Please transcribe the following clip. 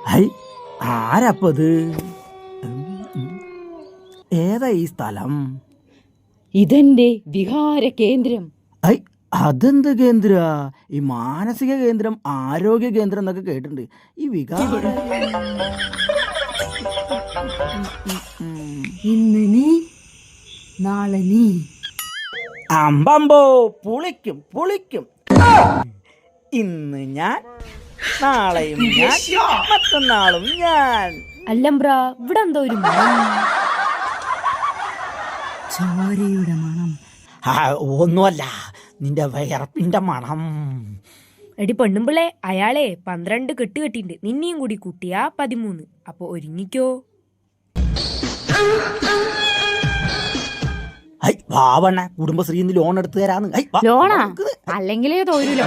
High, ആരപ്പത്? ഏതാ ഈ സ്ഥലം? ഇതെന്റെ വിഹാര കേന്ദ്രം. ഐ, അതെന്ത് കേന്ദ്ര? ഈ മാനസിക കേന്ദ്രം, ആരോഗ്യ കേന്ദ്രം എന്നൊക്കെ കേട്ടിട്ടുണ്ട്. ഈ വികാര ഇന്ന് നീ, നാളെ നീ. അമ്പമ്പോ, പുളിക്കും പുളിക്കും. ഇന്ന് ഞാൻ, നാളെയും ഞാൻ, മറ്റന്നാളും ഞാൻ. അല്ലംബ്രാ, ഇവിടെ എന്തോ ഒരു മണം. ചോരയുടെ മണം. ഒന്നുമല്ല, നിന്റെ വയർപ്പിന്റെ മണം. എടി പെണ്ണുമ്പിള്ളേ, അയാളെ 12 കെട്ട് കെട്ടിണ്ട്. നിന്നെയും കൂടി കൂട്ടിയാ 13. അപ്പൊ ഒരുങ്ങിക്കോ. ഭാവണ്ണ, കുടുംബശ്രീന്ന് ലോൺ എടുത്തു തരാന്ന്. ലോണാ? അല്ലെങ്കിലേ തോരൂല.